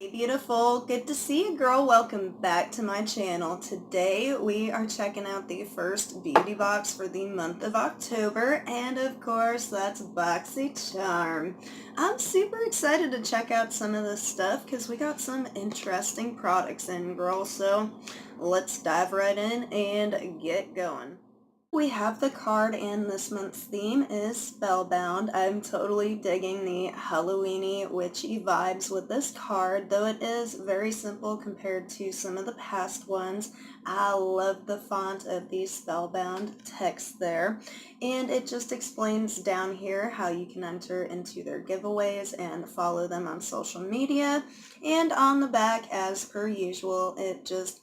Hey beautiful, good to see you girl. Welcome back to my channel. Today we are checking out the first beauty box for the month of October, and of course that's BoxyCharm. I'm super excited to check out some of this stuff because we got some interesting products in, girl, so let's dive right in and get going. We have the card, and this month's theme is Spellbound. I'm totally digging the Halloweeny witchy vibes with this card, though it is very simple compared to some of the past ones. I love the font of the Spellbound text there, and it just explains down here how you can enter into their giveaways and follow them on social media. And on the back, as per usual, it just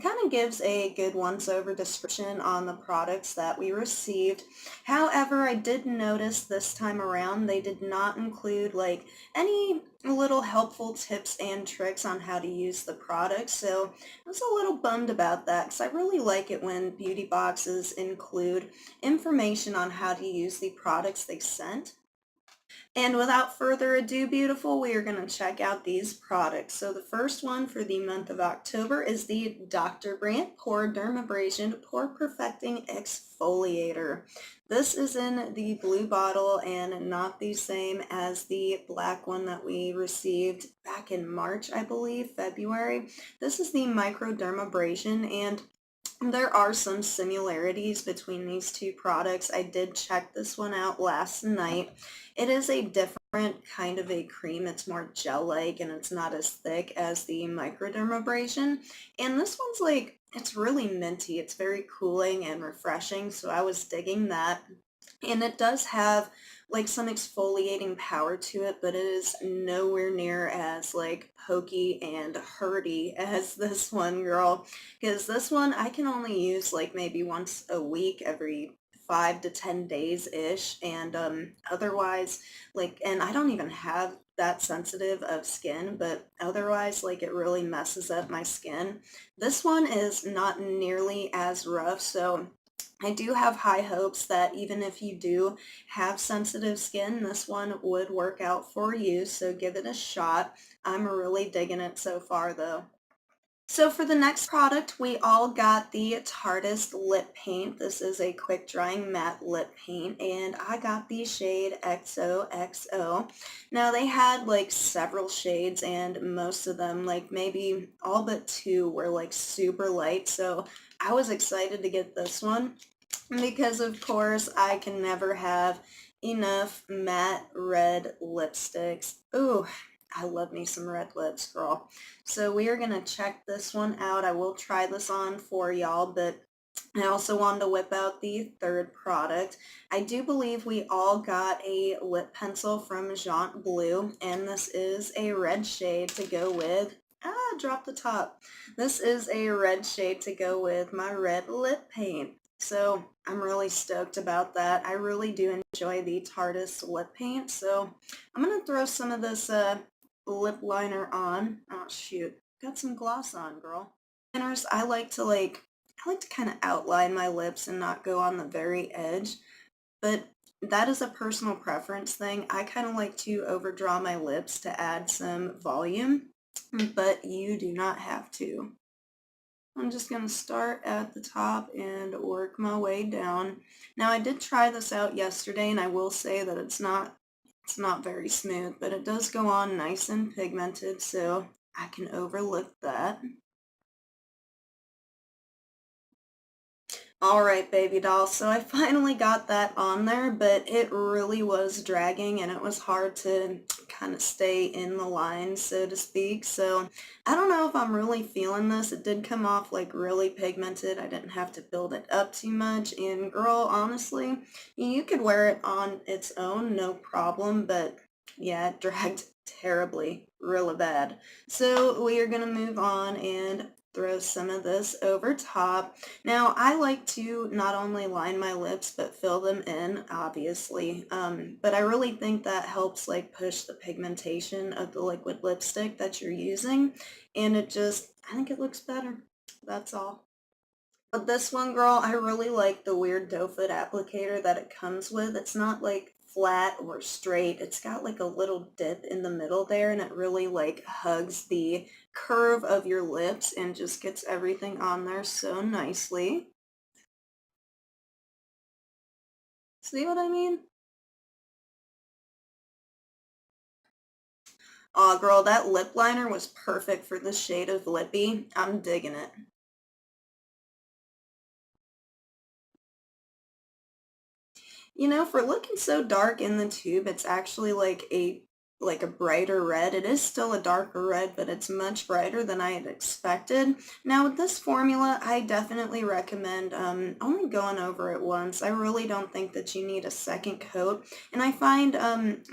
kind of gives a good once-over description on the products that we received. However, I did notice this time around they did not include like any little helpful tips and tricks on how to use the products, so I was a little bummed about that because I really like it when beauty boxes include information on how to use the products they sent. And without further ado, beautiful, we are going to check out these products. So the first one for the month of October is the Dr. Brandt Pore Dermabrasion Pore Perfecting Exfoliator. This is in the blue bottle and not the same as the black one that we received back in March, I believe, February. This is the microdermabrasion, and there are some similarities between these two products. I did check this one out last night. It is a different kind of a cream. It's more gel-like and it's not as thick as the microdermabrasion. And this one's like, it's really minty. It's very cooling and refreshing, so I was digging that. And it does have like some exfoliating power to it, but it is nowhere near as like pokey and hurty as this one, girl. Because this one I can only use like maybe once a week, every 5 to 10 days-ish, and otherwise, like, and I don't even have that sensitive of skin, but otherwise, like, it really messes up my skin. This one is not nearly as rough, so I do have high hopes that even if you do have sensitive skin, this one would work out for you, so give it a shot. I'm really digging it so far, though. So for the next product, we all got the Tardis Lip Paint. This is a quick drying matte lip paint, and I got the shade XOXO. Now they had like several shades, and most of them, like maybe all but two, were like super light, so I was excited to get this one because of course I can never have enough matte red lipsticks. Ooh, I love me some red lips, girl. So we are going to check this one out. I will try this on for y'all, but I also wanted to whip out the third product. I do believe we all got a lip pencil from Jaunt Blue, and this is a red shade to go with. Ah, drop the top. This is a red shade to go with my red lip paint. So I'm really stoked about that. I really do enjoy the Tardis lip paint, so I'm going to throw some of this lip liner on. Oh shoot, got some gloss on, girl. Liners, I like to kind of outline my lips and not go on the very edge, but that is a personal preference thing. I kind of like to overdraw my lips to add some volume, but you do not have to. I'm just going to start at the top and work my way down. Now I did try this out yesterday, and I will say that it's not very smooth, but it does go on nice and pigmented, so I can overlook that. Alright, baby doll, so I finally got that on there, but it really was dragging and it was hard to kind of stay in the line, so to speak. So I don't know if I'm really feeling this. It did come off like really pigmented. I didn't have to build it up too much. And girl, honestly, you could wear it on its own, no problem, but yeah, it dragged terribly, really bad. So we are going to move on and throw some of this over top. Now, I like to not only line my lips, but fill them in, obviously. But I really think that helps like push the pigmentation of the liquid lipstick that you're using. And I think it looks better. That's all. But this one, girl, I really like the weird doe foot applicator that it comes with. It's not like flat or straight. It's got like a little dip in the middle there, and it really like hugs the curve of your lips and just gets everything on there so nicely. See what I mean? Aw, girl, that lip liner was perfect for the shade of lippy. I'm digging it. You know, for looking so dark in the tube, it's actually like a brighter red. It is still a darker red, but it's much brighter than I had expected. Now with this formula, I definitely recommend only going over it once. I really don't think that you need a second coat. And I find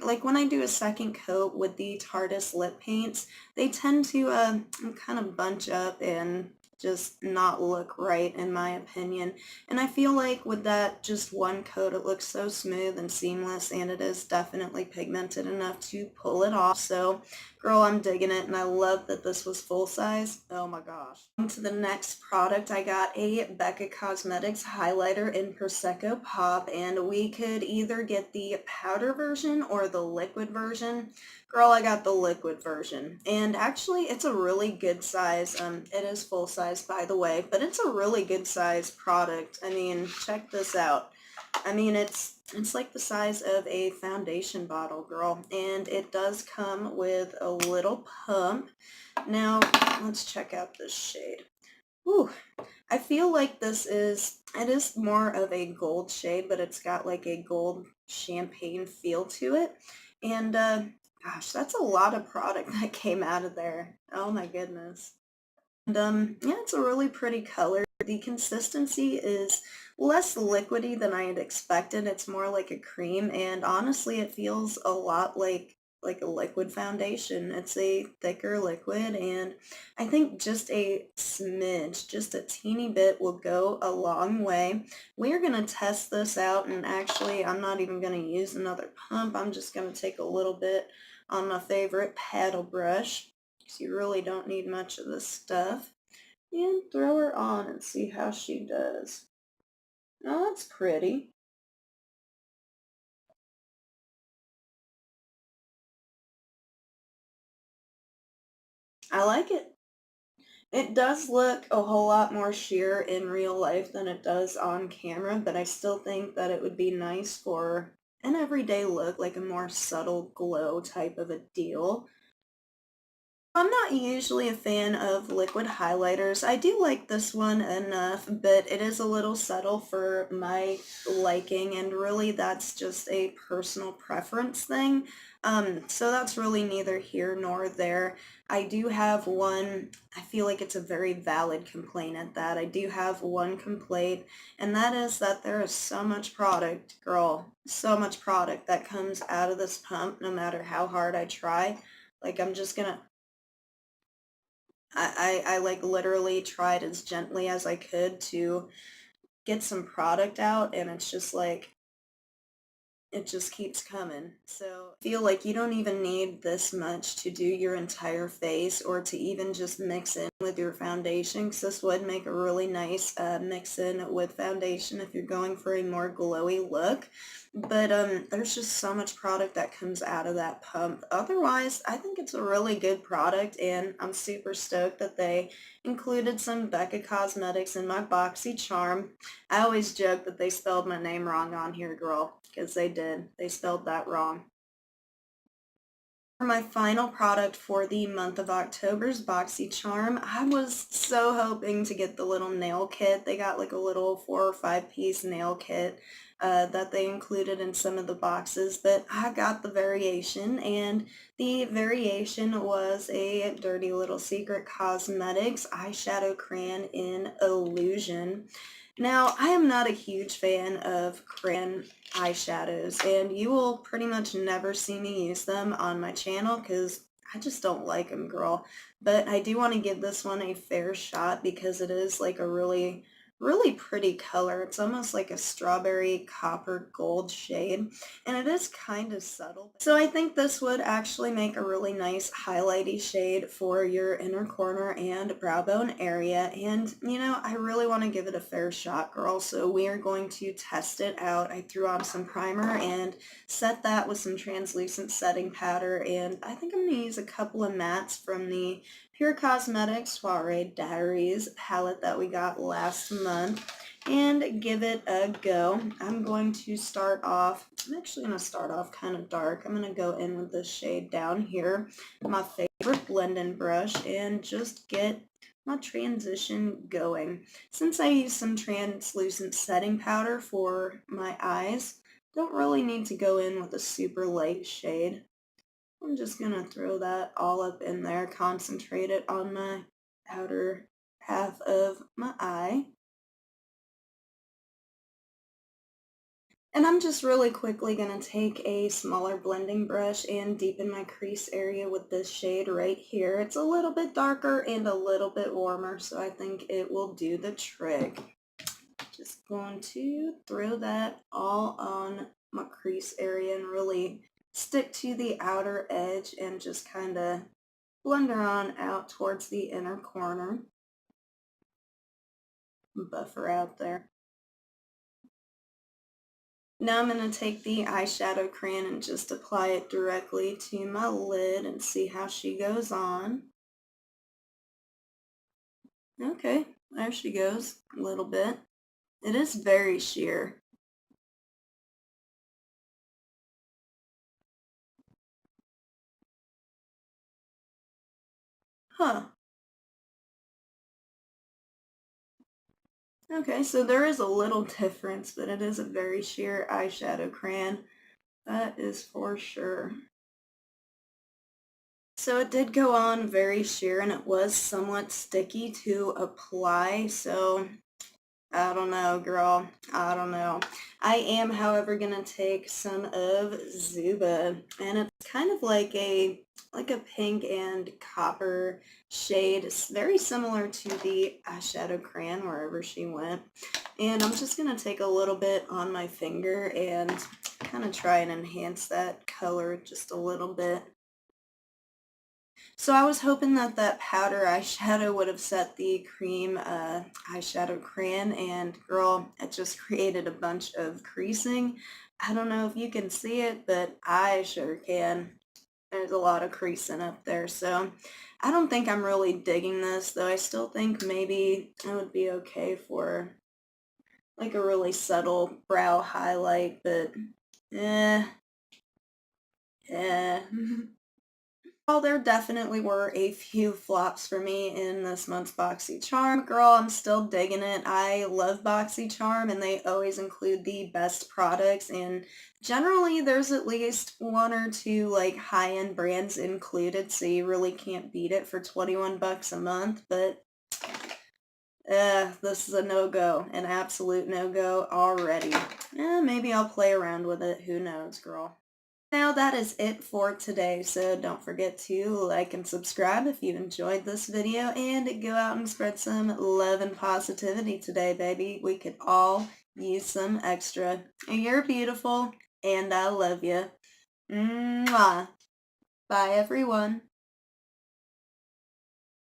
like when I do a second coat with the Tardis lip paints, they tend to kind of bunch up and just not look right in my opinion. And I feel like with that just one coat, it looks so smooth and seamless, and it is definitely pigmented enough to pull it off. So, girl, I'm digging it, and I love that this was full size. Oh my gosh. On to the next product, I got a Becca Cosmetics highlighter in Prosecco Pop, and we could either get the powder version or the liquid version. Girl, I got the liquid version, and actually it's a really good size. It is full size, by the way, but it's a really good size product. I mean, check this out. I mean, it's like the size of a foundation bottle, girl, and it does come with a little pump. Now, let's check out this shade. Whew. I feel like it is more of a gold shade, but it's got like a gold champagne feel to it. And gosh, that's a lot of product that came out of there. Oh my goodness. And yeah, it's a really pretty color. The consistency is less liquidy than I had expected. It's more like a cream, and honestly, it feels a lot like a liquid foundation. It's a thicker liquid, and I think just a smidge, just a teeny bit will go a long way. We're going to test this out, and actually, I'm not even going to use another pump. I'm just going to take a little bit on my favorite paddle brush, because you really don't need much of this stuff, and throw her on and see how she does. Oh, that's pretty. I like it. It does look a whole lot more sheer in real life than it does on camera, but I still think that it would be nice for an everyday look, like a more subtle glow type of a deal. I'm not usually a fan of liquid highlighters. I do like this one enough, but it is a little subtle for my liking, and really that's just a personal preference thing. So that's really neither here nor there. I do have one, I feel like it's a very valid complaint at that. I do have one complaint, and that is that there is so much product, girl, so much product that comes out of this pump no matter how hard I try. Like I'm just gonna I like literally tried as gently as I could to get some product out, and it's just like it just keeps coming. So I feel like you don't even need this much to do your entire face or to even just mix in with your foundation, because this would make a really nice mix in with foundation if you're going for a more glowy look. But there's just so much product that comes out of that pump. Otherwise, I think it's a really good product, and I'm super stoked that they included some Becca Cosmetics in my BoxyCharm. I always joke that they spelled my name wrong on here, girl, because they did. They spelled that wrong. For my final product for the month of October's BoxyCharm, I was so hoping to get the little nail kit. They got like a little 4 or 5 piece nail kit that they included in some of the boxes, but I got the variation, and the variation was a Dirty Little Secret Cosmetics eyeshadow crayon in Illusion. Now, I am not a huge fan of crayon eyeshadows, and you will pretty much never see me use them on my channel because I just don't like them, girl. But I do want to give this one a fair shot because it is like a really really pretty color. It's almost like a strawberry copper gold shade, and it is kind of subtle. So I think this would actually make a really nice highlighty shade for your inner corner and brow bone area. And you know, I really want to give it a fair shot, girl. So we are going to test it out. I threw on some primer and set that with some translucent setting powder, and I think I'm going to use a couple of mattes from the Pure Cosmetics Soiree Diaries palette that we got last month and give it a go. I'm going to start off, I'm actually going to start off kind of dark. I'm going to go in with this shade down here, my favorite blending brush, and just get my transition going. Since I used some translucent setting powder for my eyes, don't really need to go in with a super light shade. I'm just going to throw that all up in there, concentrate it on my outer half of my eye. And I'm just really quickly going to take a smaller blending brush and deepen my crease area with this shade right here. It's a little bit darker and a little bit warmer, so I think it will do the trick. Just going to throw that all on my crease area and really stick to the outer edge and just kind of blend her on out towards the inner corner. Buffer out there. Now I'm going to take the eyeshadow crayon and just apply it directly to my lid and see how she goes on. Okay, there she goes, a little bit. It is very sheer. Huh. Okay, so there is a little difference, but it is a very sheer eyeshadow crayon. That is for sure. So it did go on very sheer and it was somewhat sticky to apply, so I don't know, girl. I don't know. I am, however, gonna take some of Zuba, and it's kind of like a pink and copper shade. It's very similar to the eyeshadow crayon wherever she went. And I'm just gonna take a little bit on my finger and kind of try and enhance that color just a little bit. So I was hoping that that powder eyeshadow would have set the cream eyeshadow crayon, and girl, it just created a bunch of creasing. I don't know if you can see it, but I sure can. There's a lot of creasing up there, so I don't think I'm really digging this, though I still think maybe it would be okay for like a really subtle brow highlight, but eh, eh. Well, there definitely were a few flops for me in this month's BoxyCharm. Girl, I'm still digging it. I love BoxyCharm and they always include the best products, and generally there's at least one or two like high-end brands included, so you really can't beat it for 21 bucks a month, but this is a no-go, an absolute no-go already. Maybe I'll play around with it, who knows, girl. Now that is it for today, so don't forget to like and subscribe if you enjoyed this video, and go out and spread some love and positivity today, baby. We could all use some extra. You're beautiful, and I love you. Mwah. Bye, everyone.